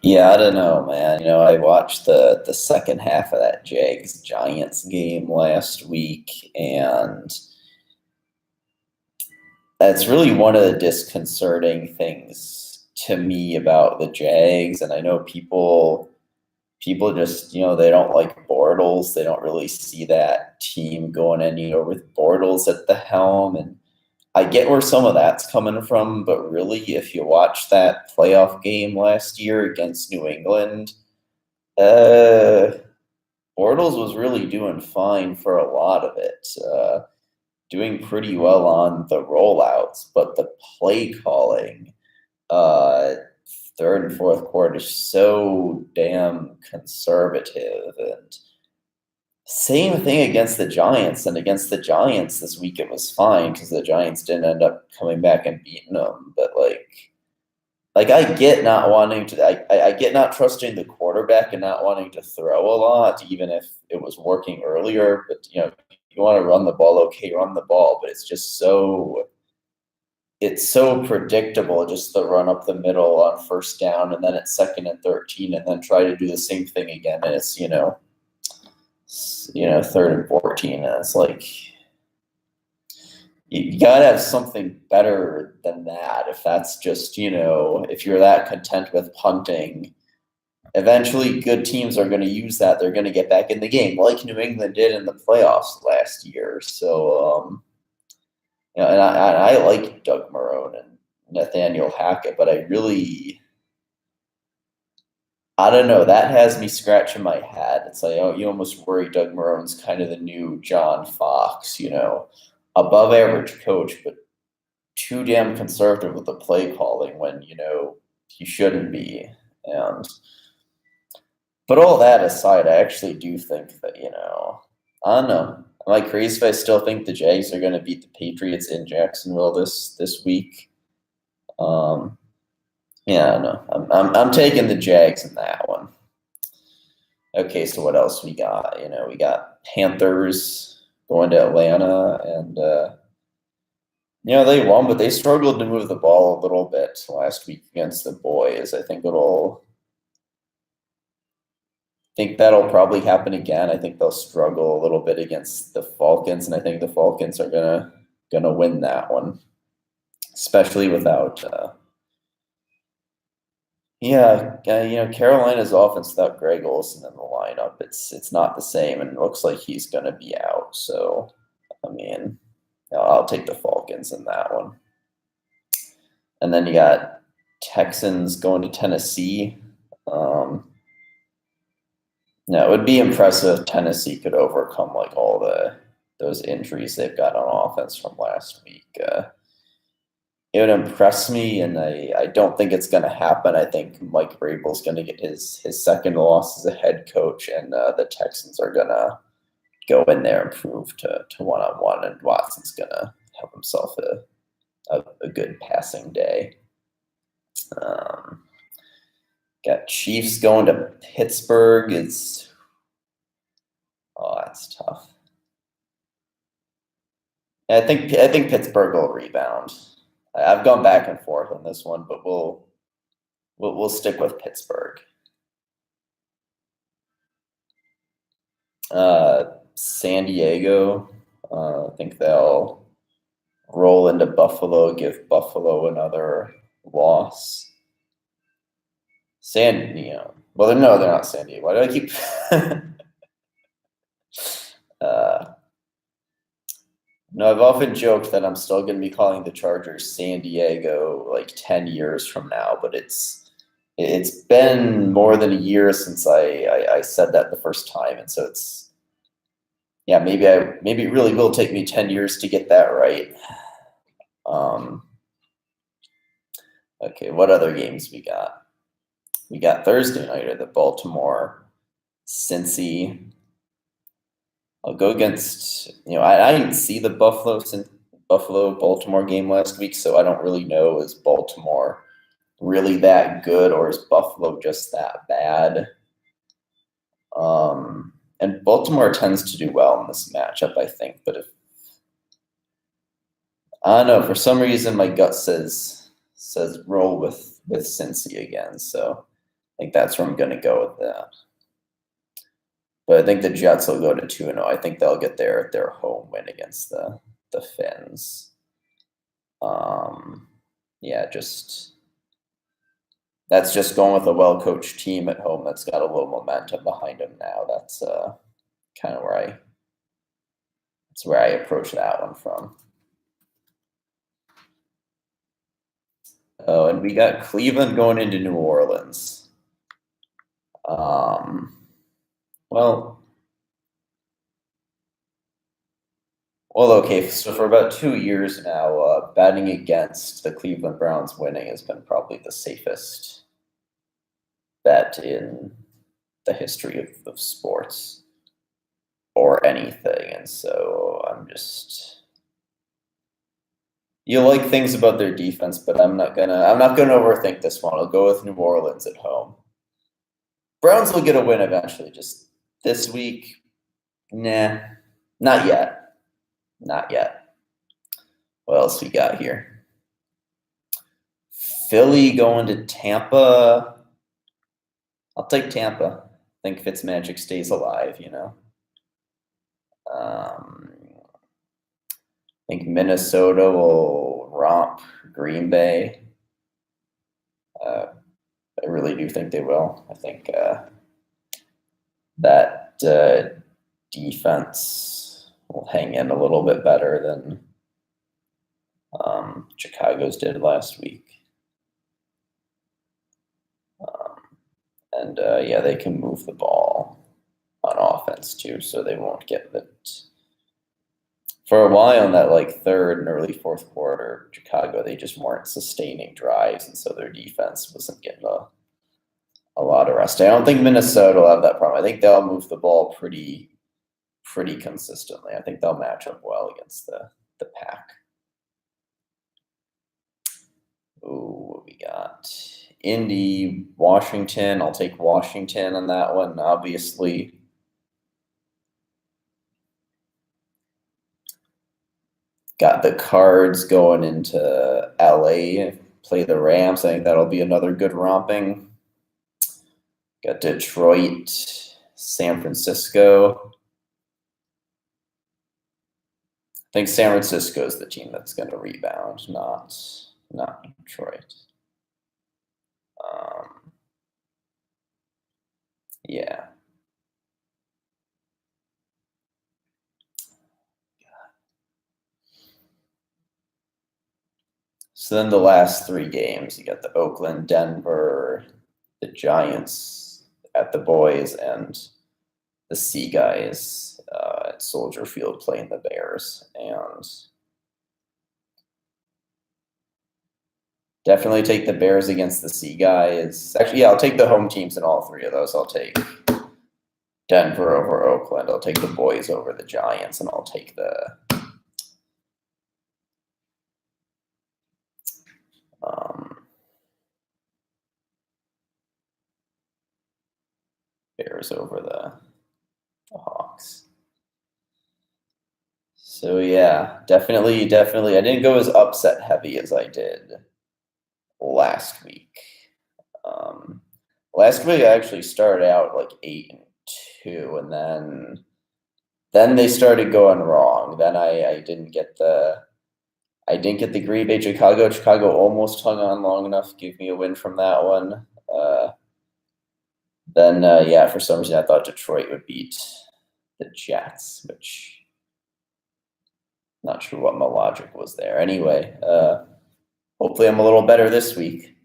Yeah, I don't know, man. I watched the second half of that Jags Giants game last week, and that's really one of the disconcerting things to me about the Jags. And I know people just, they don't like Bortles. They don't really see that team going anywhere with Bortles at the helm. And I get where some of that's coming from, but really, if you watch that playoff game last year against New England, uh, Bortles was really doing fine for a lot of it, doing pretty well on the rollouts, but the play calling, uh, third and fourth quarter is so damn conservative. And same thing against the Giants. And against the Giants this week, it was fine because the Giants didn't end up coming back and beating them. But like I get not wanting to. I get not trusting the quarterback and not wanting to throw a lot, even if it was working earlier. But you want to run the ball, okay, run the ball. But it's so predictable. Just the run up the middle on first down, and then it's second and 13, and then try to do the same thing again. And it's third and 14, and it's like you gotta have something better than that. If that's just, if you're that content with punting, eventually good teams are going to use that. They're going to get back in the game, like New England did in the playoffs last year. So, and I like Doug Marrone and Nathaniel Hackett, but I don't know. That has me scratching my head. It's like, oh, you almost worry Doug Marrone's kind of the new John Fox, above average coach, but too damn conservative with the play calling when, he shouldn't be. But all that aside, I actually do think that, I don't know. Am I crazy if I still think the Jags are going to beat the Patriots in Jacksonville this week? Yeah, no, I'm taking the Jags in that one. Okay, so what else we got? We got Panthers going to Atlanta, and they won, but they struggled to move the ball a little bit last week against the boys. I think that'll probably happen again. I think they'll struggle a little bit against the Falcons, and I think the Falcons are gonna win that one, especially without. Carolina's offense without Greg Olsen in the lineup, it's not the same, and it looks like he's gonna be out. So, I mean, I'll take the Falcons in that one. And then you got Texans going to Tennessee. It would be impressive if Tennessee could overcome like all those injuries they've got on offense from last week. It would impress me, and I don't think it's going to happen. I think Mike Vrabel's going to get his second loss as a head coach, and the Texans are going to go in there and prove to one-on-one, and Watson's going to have himself a good passing day. Got Chiefs going to Pittsburgh. That's tough. I think Pittsburgh will rebound. I've gone back and forth on this one, but we'll stick with Pittsburgh. San Diego. I think they'll roll into Buffalo, give Buffalo another loss. Well, no, they're not San Diego. Why do I keep? No, I've often joked that I'm still going to be calling the Chargers San Diego like 10 years from now, but it's been more than a year since I said that the first time, and so maybe it really will take me 10 years to get that right. Okay, what other games we got? We got Thursday night at the Baltimore Cincy. I'll go against, I didn't see the Buffalo-Baltimore game last week, so I don't really know, is Baltimore really that good, or is Buffalo just that bad? And Baltimore tends to do well in this matchup, I think, but I don't know, for some reason my gut says roll with Cincy again, so think that's where I'm going to go with that. But I think the Jets will go to 2-0. I think they'll get their home win against the Finns. Yeah, that's just going with a well-coached team at home that's got a little momentum behind them now. That's kind of where I approach that one from. Oh, and we got Cleveland going into New Orleans. Well, okay. So for about 2 years now, betting against the Cleveland Browns winning has been probably the safest bet in the history of sports or anything. And so you like things about their defense, but I'm not gonna overthink this one. I'll go with New Orleans at home. Browns will get a win eventually. Just this week, nah, not yet. Not yet. What else we got here? Philly going to Tampa. I'll take Tampa. I think Fitzmagic stays alive, I think Minnesota will romp Green Bay. I really do think they will. I think that defense will hang in a little bit better than Chicago's did last week. And yeah, they can move the ball on offense too, so they won't get it. For a while in that third and early fourth quarter, Chicago, they just weren't sustaining drives, and so their defense wasn't getting a lot of rest. I don't think Minnesota will have that problem. I think they'll move the ball pretty consistently. I think they'll match up well against the Pack. Ooh, what we got? Indy, Washington. I'll take Washington on that one, obviously. Got the Cards going into LA, play the Rams. I think that'll be another good romping. Got Detroit, San Francisco. I think San Francisco is the team that's going to rebound, not Detroit. Yeah. So then the last three games, you got the Oakland, Denver, the Giants at the Boys, and the Sea Guys at Soldier Field playing the Bears. And definitely take the Bears against the Sea Guys. Actually, yeah, I'll take the home teams in all three of those. I'll take Denver over Oakland. I'll take the Boys over the Giants, and I'll take the Bears over the Hawks. So yeah, definitely. I didn't go as upset heavy as I did last week. Last week I actually started out 8-2, and then they started going wrong. Then I didn't get the Green Bay Chicago. Chicago almost hung on long enough to give me a win from that one. Then yeah, for some reason I thought Detroit would beat the Jets, which not sure what my logic was there. Anyway, hopefully I'm a little better this week.